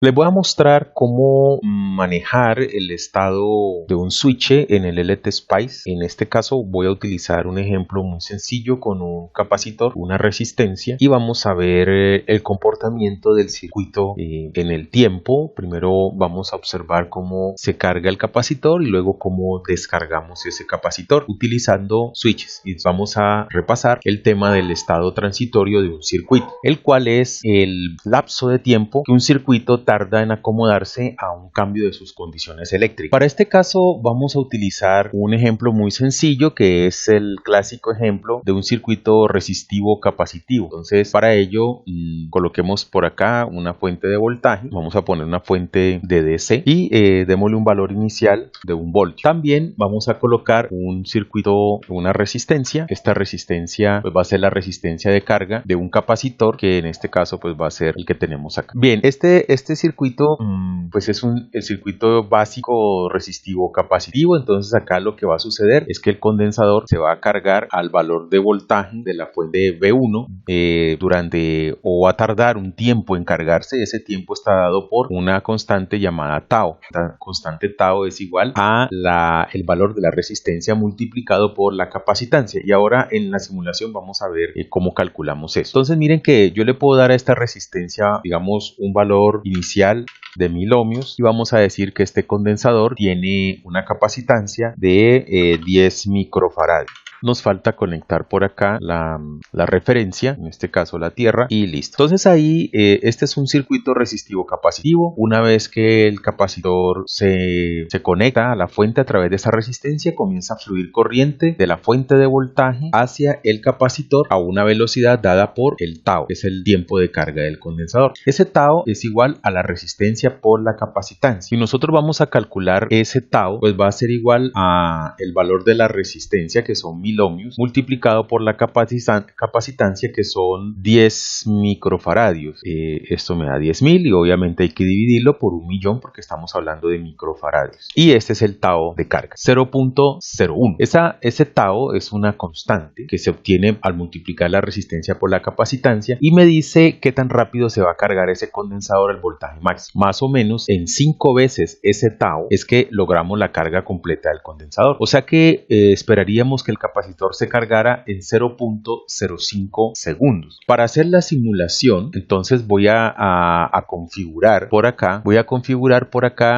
Les voy a mostrar cómo manejar el estado de un switch en el LTSpice. En este caso voy a utilizar un ejemplo muy sencillo con un capacitor, una resistencia, y vamos a ver el comportamiento del circuito en el tiempo. Primero vamos a observar cómo se carga el capacitor y luego cómo descargamos ese capacitor utilizando switches. Y vamos a repasar el tema del estado transitorio de un circuito, el cual es el lapso de tiempo que un circuito tarda en acomodarse a un cambio de sus condiciones eléctricas. Para este caso vamos a utilizar un ejemplo muy sencillo que es el clásico ejemplo de un circuito resistivo capacitivo. Entonces para ello coloquemos por acá una fuente de voltaje, vamos a poner una fuente de DC y démosle un valor inicial de 1 volt. También vamos a colocar un circuito, una resistencia. Esta resistencia pues va a ser la resistencia de carga de un capacitor, que en este caso pues va a ser el que tenemos acá. Bien, este circuito pues es el circuito básico resistivo capacitivo. Entonces acá lo que va a suceder es que el condensador se va a cargar al valor de voltaje de la fuente V1 o va a tardar un tiempo en cargarse. Ese tiempo está dado por una constante llamada tau. La constante tau es igual a el valor de la resistencia multiplicado por la capacitancia. Y ahora en la simulación vamos a ver cómo calculamos eso. Entonces miren que yo le puedo dar a esta resistencia, digamos, un valor inicial de 1000 ohmios y vamos a decir que este condensador tiene una capacitancia de 10 microfaradios. Nos falta conectar por acá la referencia, en este caso la tierra, y listo. Entonces ahí este es un circuito resistivo capacitivo. Una vez que el capacitor se conecta a la fuente a través de esa resistencia, comienza a fluir corriente de la fuente de voltaje hacia el capacitor a una velocidad dada por el tau, que es el tiempo de carga del condensador. Ese tau es igual a la resistencia por la capacitancia. Y nosotros vamos a calcular ese tau, pues va a ser igual a el valor de la resistencia, que son 1000 ohmios, multiplicado por la capacitancia, que son 10 microfaradios. Esto me da 10.000 y obviamente hay que dividirlo por 1.000.000 porque estamos hablando de microfaradios. Y este es el tau de carga, 0.01. Ese tau es una constante que se obtiene al multiplicar la resistencia por la capacitancia y me dice qué tan rápido se va a cargar ese condensador al voltaje máximo. Más o menos en 5 veces ese tau es que logramos la carga completa del condensador. O sea que esperaríamos que el capacitor se cargara en 0.05 segundos. Para hacer la simulación, entonces voy a configurar por acá,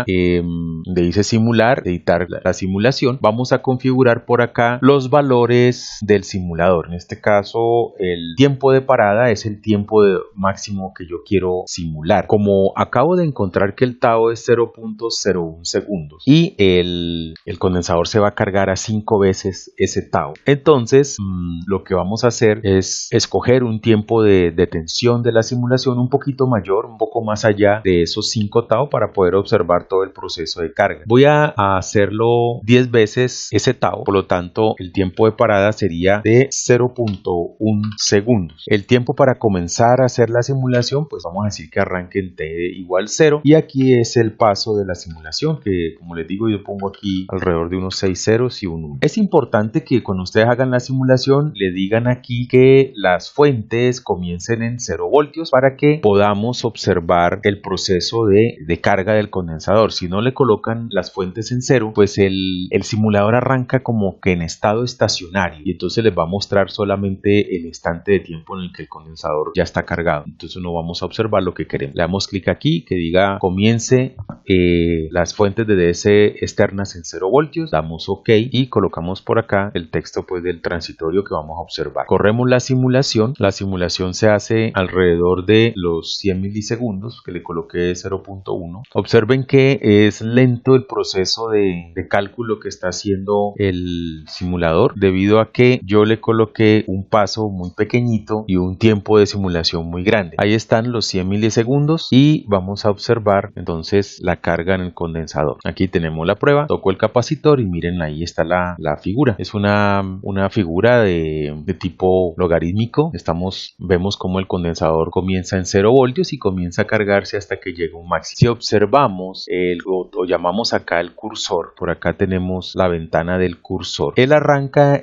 donde dice simular, editar la simulación, vamos a configurar por acá los valores del simulador. En este caso, el tiempo de parada es el tiempo máximo que yo quiero simular. Como acabo de encontrar que el tau es 0.01 segundos y el condensador se va a cargar a 5 veces ese tau, entonces lo que vamos a hacer es escoger un tiempo de detención de la simulación un poquito mayor, un poco más allá de esos 5 tau para poder observar todo el proceso de carga. Voy a hacerlo 10 veces ese tau, por lo tanto el tiempo de parada sería de 0.1 segundos. El tiempo para comenzar a hacer la simulación, pues vamos a decir que arranque en t igual 0 y aquí es el paso de la simulación, que como les digo yo pongo aquí alrededor de unos 6 ceros y un 1. Es importante que cuando ustedes hagan la simulación le digan aquí que las fuentes comiencen en 0 voltios para que podamos observar el proceso de carga del condensador. Si no le colocan las fuentes en 0, pues el simulador arranca como que en estado estacionario y entonces les va a mostrar solamente el instante de tiempo en el que el condensador ya está cargado. Entonces no vamos a observar lo que queremos. Le damos clic aquí que diga comience las fuentes de DC externas en 0 voltios, damos OK y colocamos por acá el texto pues del transitorio que vamos a observar. Corremos la simulación se hace alrededor de los 100 milisegundos, que le coloqué 0.1. Observen que es lento el proceso de cálculo que está haciendo el simulador debido a que yo le coloqué un paso muy pequeñito y un tiempo de simulación muy grande. Ahí están los 100 milisegundos y vamos a observar entonces la carga en el condensador. Aquí tenemos la prueba, toco el capacitor y miren ahí está la figura. Es una una figura de tipo logarítmico. Vemos cómo el condensador comienza en 0 voltios y comienza a cargarse hasta que llega un máximo. Si observamos o llamamos acá el cursor, por acá tenemos la ventana del cursor. Él arranca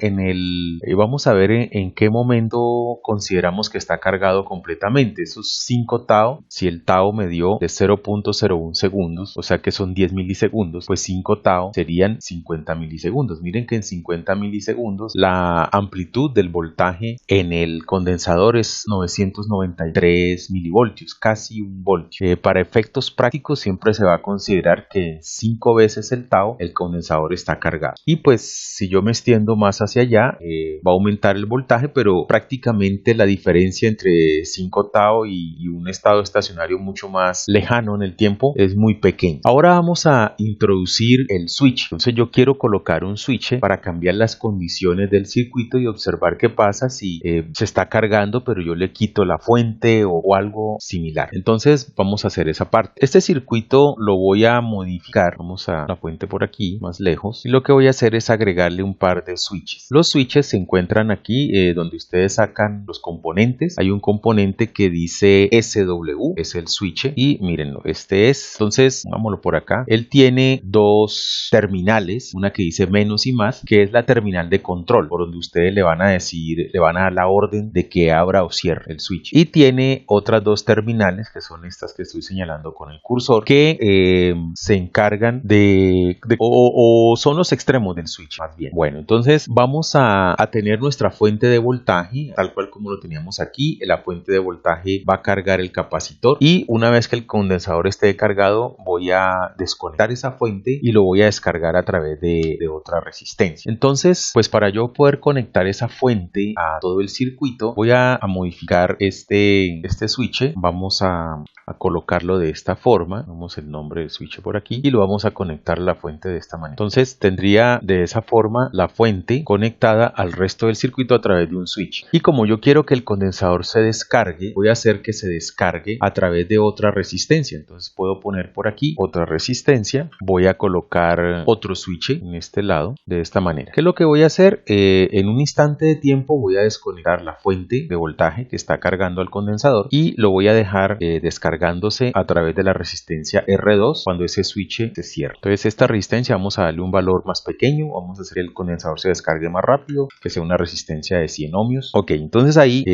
vamos a ver en qué momento consideramos que está cargado completamente. Esos 5 tau, si el tau me dio de 0.01 segundos, o sea que son 10 milisegundos, pues 5 tau serían 50 milisegundos. Miren que en 50 milisegundos la amplitud del voltaje en el condensador es 993 milivoltios, casi un voltio. Para efectos prácticos siempre se va a considerar que en 5 veces el tau el condensador está cargado. Y pues si yo me extiendo más hacia allá, va a aumentar el voltaje, pero prácticamente la diferencia entre 5 tau y un estado estacionario mucho más lejano en el tiempo es muy pequeño. Ahora vamos a introducir el switch. Entonces yo quiero colocar un switch para cambiar las condiciones del circuito y observar qué pasa si se está cargando pero yo le quito la fuente o algo similar. Entonces vamos a hacer esa parte. Este circuito lo voy a modificar. Vamos a la fuente por aquí más lejos y lo que voy a hacer es agregarle un par de switches. Los switches se encuentran aquí donde ustedes sacan los componentes. Hay un componente que dice SW, es el switch, y mírenlo, este es. Entonces vámonos por acá. Él tiene dos terminales, una que dice menos y más, que es la terminal de control, por donde ustedes le van a dar la orden de que abra o cierre el switch. Y tiene otras dos terminales, que son estas que estoy señalando con el cursor, que se encargan o son los extremos del switch, más bien. Bueno, entonces vamos a tener nuestra fuente de voltaje, tal cual como lo teníamos aquí. La fuente de voltaje va a cargar el capacitor y una vez que el condensador esté cargado, voy a desconectar esa fuente y lo voy a descargar a través de otra resistencia. Entonces, pues para yo poder conectar esa fuente a todo el circuito, voy a modificar este switch. Vamos a colocarlo de esta forma. Vamos el nombre del switch por aquí y lo vamos a conectar a la fuente de esta manera. Entonces tendría de esa forma la fuente conectada al resto del circuito a través de un switch. Y como yo quiero que el condensador se descargue, voy a hacer que se descargue a través de otra resistencia. Entonces puedo poner por aquí otra resistencia. Voy a colocar otro switch en este lado de esta manera. ¿Qué es lo que voy a hacer? En un instante de tiempo voy a desconectar la fuente de voltaje que está cargando al condensador y lo voy a dejar descargándose a través de la resistencia R2 cuando ese switch se cierre. Entonces esta resistencia vamos a darle un valor más pequeño, vamos a hacer que el condensador se descargue más rápido, que sea una resistencia de 100 ohmios. Ok, entonces ahí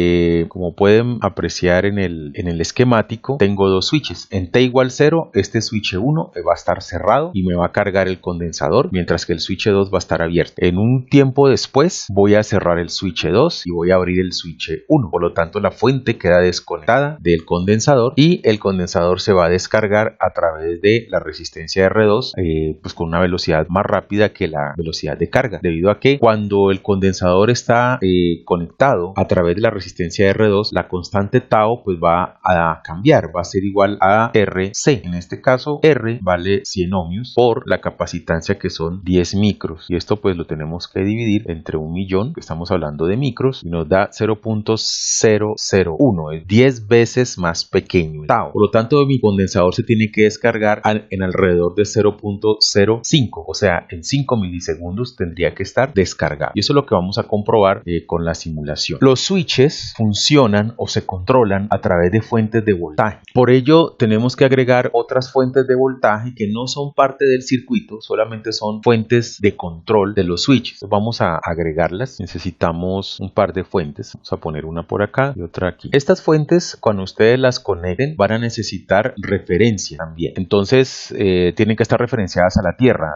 como pueden apreciar en el esquemático, tengo dos switches. En T igual 0, este switch 1 va a estar cerrado y me va a cargar el condensador, mientras que el switch 2 va a estar abierto. En un tiempo después voy a cerrar el switch 2 y voy a abrir el switch 1. Por lo tanto, la fuente queda desconectada del condensador y el condensador se va a descargar a través de la resistencia R2 pues con una velocidad más rápida que la velocidad de carga, debido a que cuando el condensador está conectado a través de la resistencia R2, la constante tau pues va a cambiar, va a ser igual a RC. En este caso R vale 100 ohmios por la capacitancia que son 10 micros, y esto pues lo tenemos que dividir entre 1.000.000, que estamos hablando de micros, y nos da 0.001, es 10 veces más pequeño el tau. Por lo tanto, mi condensador se tiene que descargar en alrededor de 0.05, o sea, en 5 milisegundos tendría que estar descargado, y eso es lo que vamos a comprobar con la simulación. Los switches funcionan o se controlan a través de fuentes de voltaje. Por ello tenemos que agregar otras fuentes de voltaje que no son parte del circuito, solamente son fuentes de control de los switches. Vamos a agregarlas. Necesitamos un par de fuentes. Vamos a poner una por acá y otra aquí. Estas fuentes, cuando ustedes las conecten, van a necesitar referencia también. Entonces tienen que estar referenciadas a la tierra.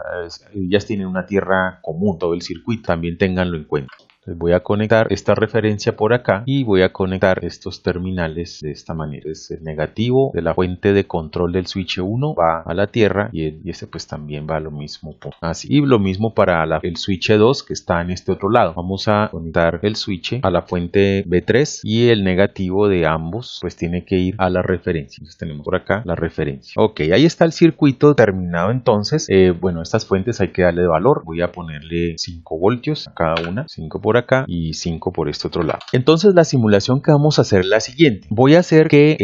Ellas tienen una tierra común, todo el circuito. También ténganlo en cuenta. Voy a conectar esta referencia por acá y voy a conectar estos terminales de esta manera. Es el negativo de la fuente de control del switch 1 va a la tierra y este pues también va a lo mismo así. Y lo mismo para el switch 2 que está en este otro lado. Vamos a conectar el switch a la fuente B3 y el negativo de ambos pues tiene que ir a la referencia. Entonces tenemos por acá la referencia. Ok, ahí está el circuito terminado. Entonces bueno, estas fuentes hay que darle valor. Voy a ponerle 5 voltios a cada una, 5 por acá y 5 por este otro lado. Entonces la simulación que vamos a hacer es la siguiente. Voy a hacer que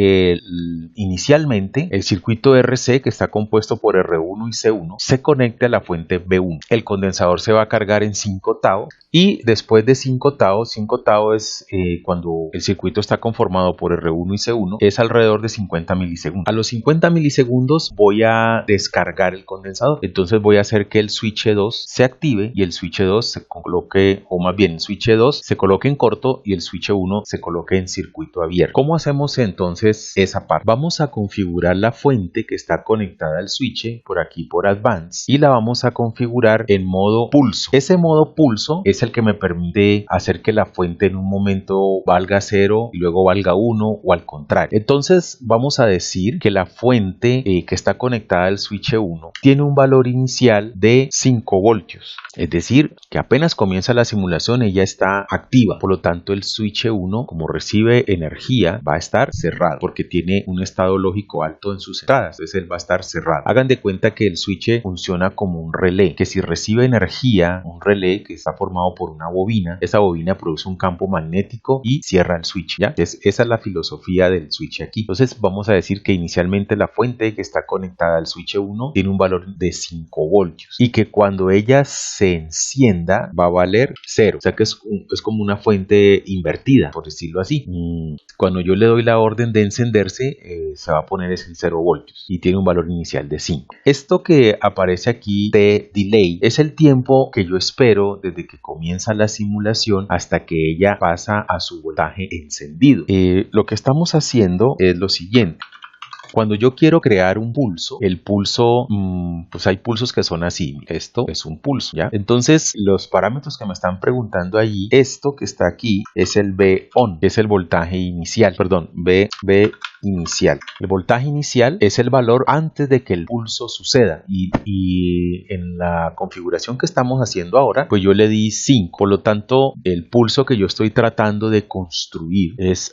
inicialmente el circuito RC, que está compuesto por R1 y C1, se conecte a la fuente B1. El condensador se va a cargar en 5 TAO y después de 5 TAO, 5 TAO es cuando el circuito está conformado por R1 y C1, es alrededor de 50 milisegundos. A los 50 milisegundos voy a descargar el condensador. Entonces voy a hacer que el switch 2 se active y el switch 2 se coloque, o más bien el switch 2 se coloque en corto y el switch 1 se coloque en circuito abierto. ¿Cómo hacemos entonces esa parte? Vamos a configurar la fuente que está conectada al switch por aquí por Advanced y la vamos a configurar en modo pulso. Ese modo pulso es el que me permite hacer que la fuente en un momento valga 0 y luego valga 1 o al contrario. Entonces vamos a decir que la fuente que está conectada al switch 1 tiene un valor inicial de 5 voltios. Es decir, que apenas comienza la simulación ella está activa. Por lo tanto el switch 1 como recibe energía va a estar cerrado porque tiene un estado lógico alto en sus entradas. Entonces él va a estar cerrado. Hagan de cuenta que el switch funciona como un relé, que si recibe energía, un relé que está formado por una bobina, esa bobina produce un campo magnético y cierra el switch, ¿ya? Entonces esa es la filosofía del switch aquí. Entonces vamos a decir que inicialmente la fuente que está conectada al switch 1 tiene un valor de 5 voltios y que cuando ella se encienda va a valer 0, o sea que es como una fuente invertida, por decirlo así. Cuando yo le doy la orden de encenderse se va a poner ese 0 voltios y tiene un valor inicial de 5. Esto que aparece aquí de delay es el tiempo que yo espero desde que comienza la simulación hasta que ella pasa a su voltaje encendido. Lo que estamos haciendo es lo siguiente. Cuando yo quiero crear un pulso, el pulso, pues hay pulsos que son así. Esto es un pulso, ¿ya? Entonces, los parámetros que me están preguntando allí, esto que está aquí es el V on, que es el voltaje inicial, perdón, V inicial. El voltaje inicial es el valor antes de que el pulso suceda y en la configuración que estamos haciendo ahora, pues yo le di 5. Por lo tanto, el pulso que yo estoy tratando de construir es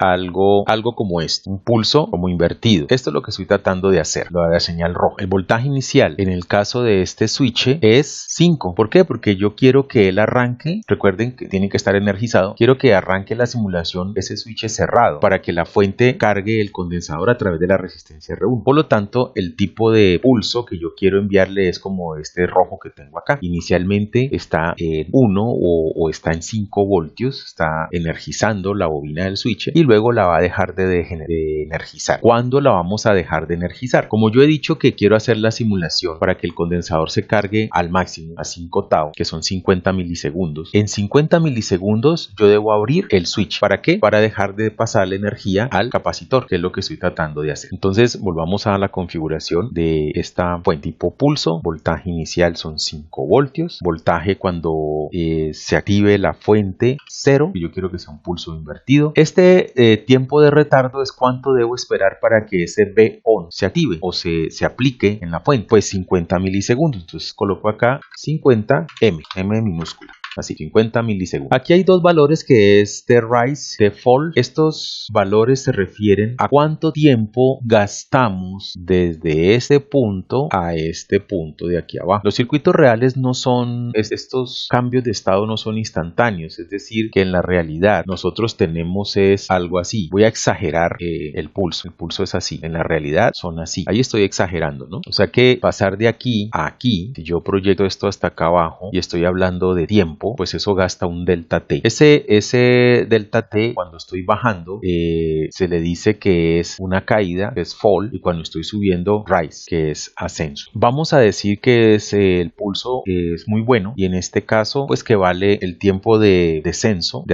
algo como esto, un pulso como invertido. Esto es lo que estoy tratando de hacer, lo de la señal roja. El voltaje inicial en el caso de este switch es 5. ¿Por qué? Porque yo quiero que él arranque, recuerden que tiene que estar energizado, quiero que arranque la simulación ese switch cerrado para que la fuente cargue el condensador a través de la resistencia R1. Por lo tanto, el tipo de pulso que yo quiero enviarle es como este rojo que tengo acá. Inicialmente está en 1 o está en 5 voltios, está energizando la bobina del switch y luego la va a dejar de energizar. ¿Cuándo la vamos a dejar de energizar? Como yo he dicho que quiero hacer la simulación para que el condensador se cargue al máximo a 5 TAO, que son 50 milisegundos. En 50 milisegundos yo debo abrir el switch. ¿Para qué? Para dejar de pasar la energía al capacitor, que es lo que estoy tratando de hacer. Entonces volvamos a la configuración de esta fuente tipo pulso. Voltaje inicial son 5 voltios. Voltaje cuando se active la fuente 0. Y yo quiero que sea un pulso invertido. Este tiempo de retardo es cuánto debo esperar para que ese V on se active o se aplique en la fuente. Pues 50 milisegundos. Entonces coloco acá 50 M minúscula. Así, 50 milisegundos. Aquí hay dos valores que es de rise, de fall. Estos valores se refieren a cuánto tiempo gastamos desde este punto a este punto de aquí abajo. Los circuitos reales no son, estos cambios de estado no son instantáneos. Es decir, que en la realidad nosotros tenemos es algo así. Voy a exagerar el pulso. El pulso es así. En la realidad son así. Ahí estoy exagerando, ¿no? O sea que pasar de aquí a aquí, si yo proyecto esto hasta acá abajo y estoy hablando de tiempo, pues eso gasta un delta T. Ese delta T, cuando estoy bajando, se le dice que es una caída, que es fall, y cuando estoy subiendo, rise, que es ascenso. Vamos a decir que el pulso es muy bueno, y en este caso, pues que vale el tiempo de ascenso,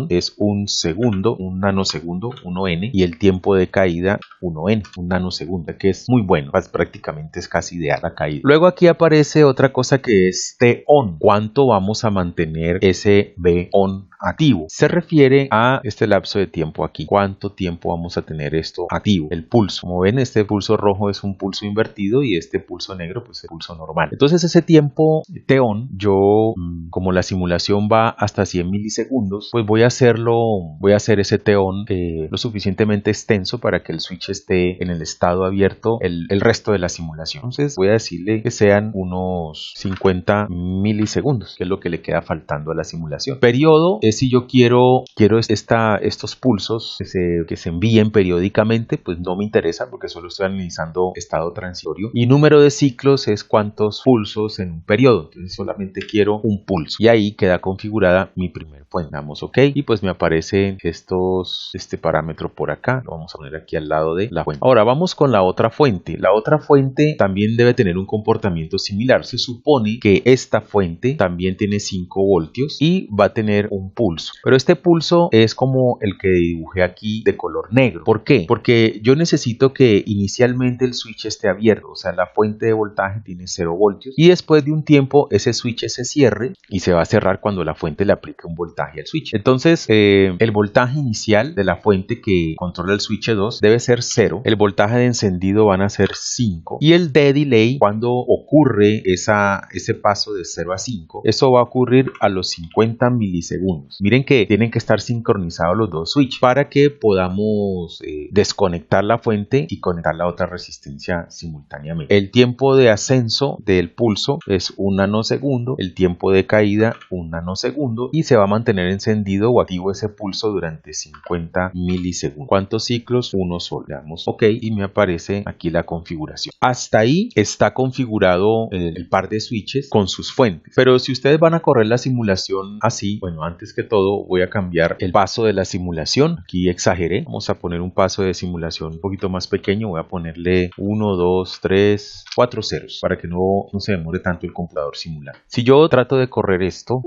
es un segundo, un nanosegundo, 1n, y el tiempo de caída, 1n, un nanosegundo, que es muy bueno, prácticamente es casi ideal la caída. Luego aquí aparece otra cosa que es T on, cuánto vamos a mantener ese V on activo. Se refiere a este lapso de tiempo aquí. ¿Cuánto tiempo vamos a tener esto activo? El pulso. Como ven, este pulso rojo es un pulso invertido y este pulso negro pues es el pulso normal. Entonces ese tiempo T-on, yo como la simulación va hasta 100 milisegundos, pues voy a hacer ese T-on lo suficientemente extenso para que el switch esté en el estado abierto el resto de la simulación. Entonces voy a decirle que sean unos 50 milisegundos, que es lo que le queda faltando a la simulación. Periodo es si yo quiero estos pulsos que se envíen periódicamente, pues no me interesa porque solo estoy analizando estado transitorio. Y número de ciclos es cuántos pulsos en un periodo. Entonces solamente quiero un pulso. Y ahí queda configurada mi primer fuente. Damos OK y pues me aparecen este parámetro por acá. Lo vamos a poner aquí al lado de la fuente. Ahora vamos con la otra fuente. La otra fuente también debe tener un comportamiento similar. Se supone que esta fuente también tiene 5 voltios y va a tener un pulso. Pero este pulso es como el que dibujé aquí de color negro. ¿Por qué? Porque yo necesito que inicialmente el switch esté abierto. O sea, la fuente de voltaje tiene 0 voltios y después de un tiempo ese switch se cierre y se va a cerrar cuando la fuente le aplique un voltaje al switch. Entonces, el voltaje inicial de la fuente que controla el switch 2 debe ser 0. El voltaje de encendido van a ser 5 y el de delay, cuando ocurre ese paso de 0 a 5, eso va a ocurrir a los 50 milisegundos. Miren que tienen que estar sincronizados los dos switches para que podamos desconectar la fuente y conectar la otra resistencia simultáneamente. El tiempo de ascenso del pulso es 1 nanosegundo, el tiempo de caída 1 nanosegundo y se va a mantener encendido o activo ese pulso durante 50 milisegundos. ¿Cuántos ciclos? Uno solo. Le damos OK y me aparece aquí la configuración. Hasta ahí está configurado el par de switches con sus fuentes. Pero si ustedes van a correr la simulación así, bueno, antes que todo voy a cambiar el paso de la simulación. Aquí exageré. Vamos a poner un paso de simulación un poquito más pequeño. Voy a ponerle 1, 2, 3, 4 ceros para que no se demore tanto el computador simular. Si yo trato de correr esto,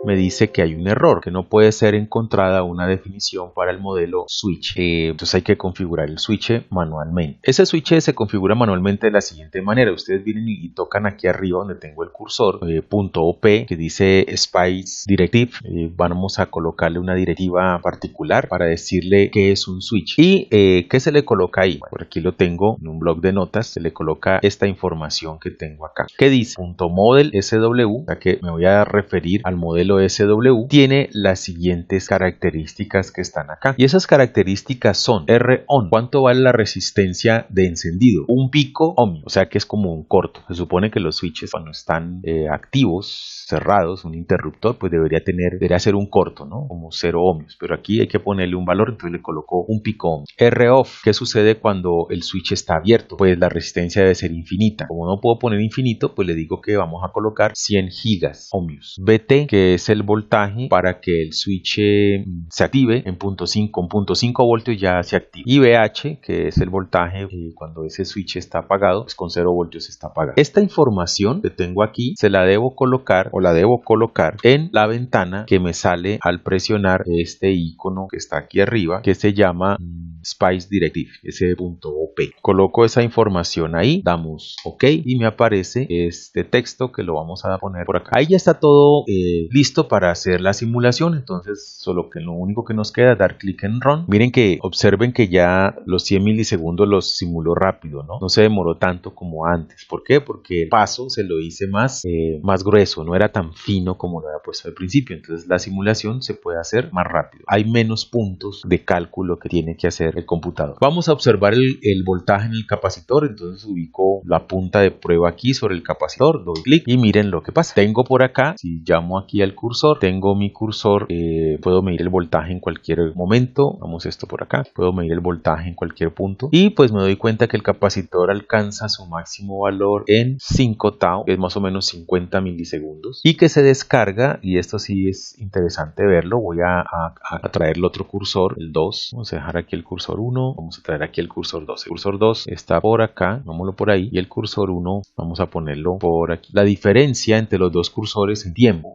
me dice que hay un error, que no puede ser encontrada una definición para el modelo switch. Entonces hay que configurar el switch manualmente. Ese switch se configura manualmente de la siguiente manera. Ustedes vienen y tocan aquí arriba donde tengo el cursor, .op, que dice Spice Directive. Vamos a colocarle una directiva particular para decirle qué es un switch. ¿Y qué se le coloca ahí? Bueno, por aquí lo tengo en un bloc de notas. Se le coloca esta información que tengo acá. ¿Qué dice? .model SW, o sea que me voy a referir al modelo SW, tiene las siguientes características que están acá. Y esas características son R-on, ¿cuánto vale la resistencia de encendido? Un pico ohmio, o sea que es como un corto. Se supone que los switches cuando están activos, cerrados, un interruptor, pues debería ser un corto, ¿no? Como 0 ohmios, pero aquí hay que ponerle un valor, entonces le coloco un pico ohmio. R-off, ¿qué sucede cuando el switch está abierto? Pues la resistencia debe ser infinita. Como no puedo poner infinito, pues le digo que vamos a colocar 100 gigas ohmios. BT, que es el voltaje para que el switch se active en con 0.5 voltios ya se activa. Y VH, que es el voltaje cuando ese switch está apagado, pues con 0 voltios está apagado. Esta información que tengo aquí se la debo colocar en la ventana que me sale al presionar este icono que está aquí arriba, que se llama Spice Directive, ese .op. Coloco esa información ahí, damos OK y me aparece este texto que lo vamos a poner por acá. Ahí ya está todo listo para hacer la simulación, entonces lo único que nos queda es dar clic en Run. Miren que observen que ya los 100 milisegundos los simuló rápido, ¿no? No se demoró tanto como antes. ¿Por qué? Porque el paso se lo hice más grueso, no era tan fino como lo había puesto al principio, entonces la simulación se puede hacer más rápido. Hay menos puntos de cálculo que tiene que hacer el computador. Vamos a observar el voltaje en el capacitor, entonces ubico la punta de prueba aquí sobre el capacitor, doy clic y miren lo que pasa. Tengo por acá, si llamo aquí al cursor, tengo mi cursor, puedo medir el voltaje en cualquier momento. Vamos esto por acá, puedo medir el voltaje en cualquier punto y pues me doy cuenta que el capacitor alcanza su máximo valor en 5 tau, que es más o menos 50 milisegundos, y que se descarga, y esto sí es interesante verlo. Voy a traer el otro cursor, el 2, vamos a dejar aquí el cursor cursor 1, vamos a traer aquí el cursor 2. El cursor 2 está por acá, vámonos por ahí, y el cursor 1 vamos a ponerlo por aquí. La diferencia entre los dos cursores en tiempo,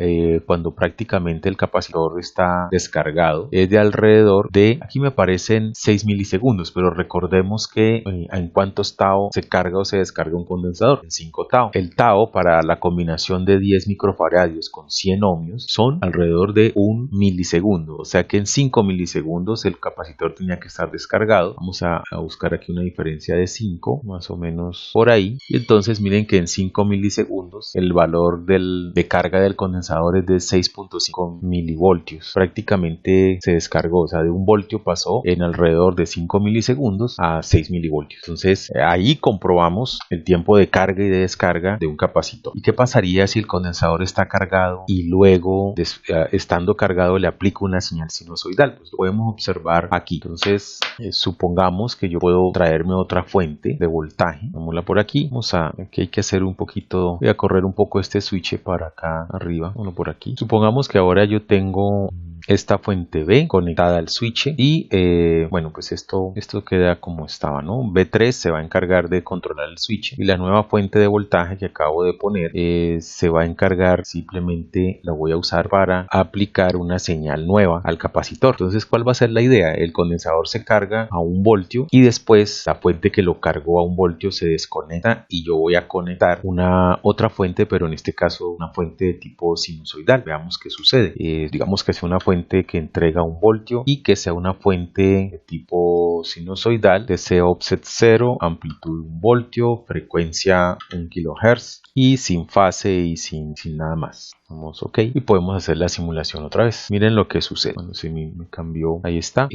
cuando prácticamente el capacitor está descargado, es de alrededor de, aquí me aparecen 6 milisegundos, pero recordemos que en cuántos tau se carga o se descarga un condensador, en 5 tau. El tau para la combinación de 10 microfaradios con 100 ohmios son alrededor de 1 milisegundo, o sea que en 5 milisegundos el capacitor tenía que estar descargado. Vamos a buscar aquí una diferencia de 5, más o menos por ahí, y entonces miren que en 5 milisegundos el valor de carga del condensador es de 6.5 milivoltios. Prácticamente se descargó, o sea, de 1 voltio pasó en alrededor de 5 milisegundos a 6 milivoltios. Entonces ahí comprobamos el tiempo de carga y de descarga de un capacitor. ¿Y qué pasaría si el condensador está cargado y luego estando cargado le aplico una señal sinusoidal? Pues lo podemos observar aquí. Entonces supongamos que yo puedo traerme otra fuente de voltaje. Vámonos por aquí. Aquí hay que hacer un poquito, voy a correr un poco este switch para acá arriba. Bueno, por aquí. Supongamos que ahora yo tengo esta fuente B conectada al switch y bueno, pues esto queda como estaba, ¿no? B3 se va a encargar de controlar el switch y la nueva fuente de voltaje que acabo de poner se va a encargar, simplemente la voy a usar para aplicar una señal nueva al capacitor. Entonces, ¿cuál va a ser la idea? El condensador se carga a 1 voltio y después la fuente que lo cargó a 1 voltio se desconecta y yo voy a conectar otra fuente, pero en este caso una fuente de tipo sinusoidal. Veamos qué sucede. Digamos que sea una fuente que entrega 1 voltio y que sea una fuente de tipo sinusoidal, DC offset 0, amplitud 1 voltio, frecuencia 1 kHz y sin fase y sin nada más. Vamos OK y podemos hacer la simulación otra vez. Miren lo que sucede. Bueno, si me cambió, ahí está.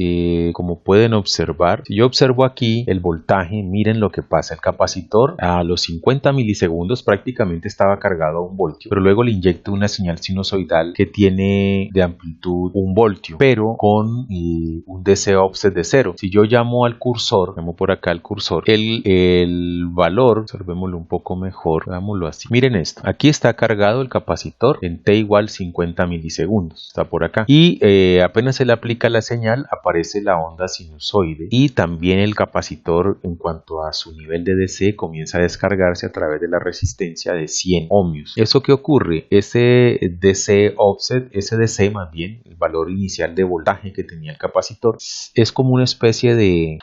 Como pueden observar, si yo observo aquí el voltaje, miren lo que pasa. El capacitor a los 50 milisegundos prácticamente estaba cargado a 1 voltio, pero luego le inyecto una señal sinusoidal que tiene de amplitud 1 voltio, pero con un DC offset de 0. Si yo llamo al cursor, llamo por acá al cursor, el valor, observémoslo un poco mejor, hagámoslo así. Miren esto, aquí está cargado el capacitor en t igual 50 milisegundos, está por acá, y apenas se le aplica la señal aparece la onda sinusoide y también el capacitor en cuanto a su nivel de DC comienza a descargarse a través de la resistencia de 100 ohmios. ¿Eso qué ocurre? Ese DC offset, ese DC más bien, el valor inicial de voltaje que tenía el capacitor, es como una especie de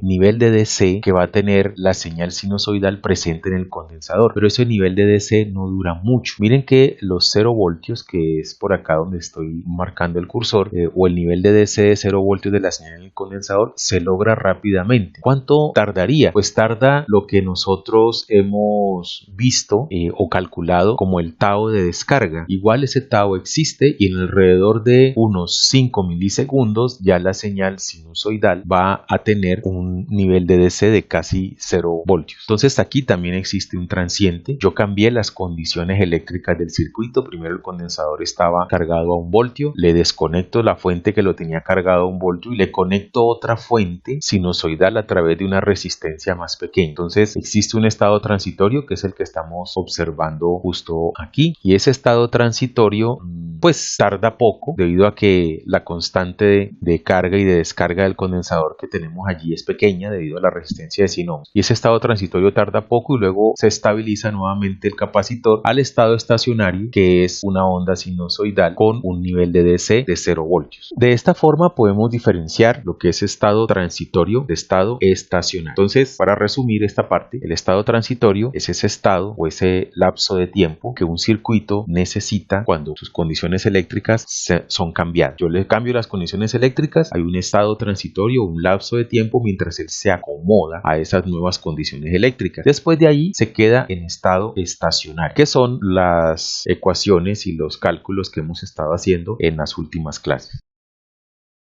nivel de DC que va a tener la señal sinusoidal presente en el condensador, pero ese nivel de DC no dura mucho. Miren que los 0 voltios, que es por acá donde estoy marcando el cursor, o el nivel de DC de 0 voltios de la señal en el condensador, se logra rápidamente. ¿Cuánto tardaría? Pues tarda lo que nosotros hemos visto o calculado como el tau de descarga. Igual ese tau existe y en alrededor de unos 5 milisegundos ya la señal sinusoidal va a tener un nivel de DC de casi 0 voltios. Entonces aquí también existe un transiente. Yo cambié las condiciones eléctricas del circuito. Primero el condensador estaba cargado a 1 voltio, le desconecto la fuente que lo tenía cargado a 1 voltio y le conecto otra fuente sinusoidal a través de una resistencia más pequeña. Entonces existe un estado transitorio que es el que estamos observando justo aquí, y ese estado transitorio pues tarda poco debido a que la constante de carga y de descarga del condensador que tenemos allí es pequeña debido a la resistencia de 100 ohms, y ese estado transitorio tarda poco y luego se estabiliza nuevamente el capacitor al estado estacionario, que es una onda sinusoidal con un nivel de DC de 0 voltios. De esta forma podemos diferenciar lo que es estado transitorio de estado estacionario. Entonces, para resumir esta parte, el estado transitorio es ese estado o ese lapso de tiempo que un circuito necesita cuando sus condiciones eléctricas son cambiadas. Yo le cambio las condiciones eléctricas, hay un estado transitorio, un lapso de tiempo mientras él se acomoda a esas nuevas condiciones eléctricas. Después de ahí se queda en estado estacionario, que son las ecuaciones y los cálculos que hemos estado haciendo en las últimas clases.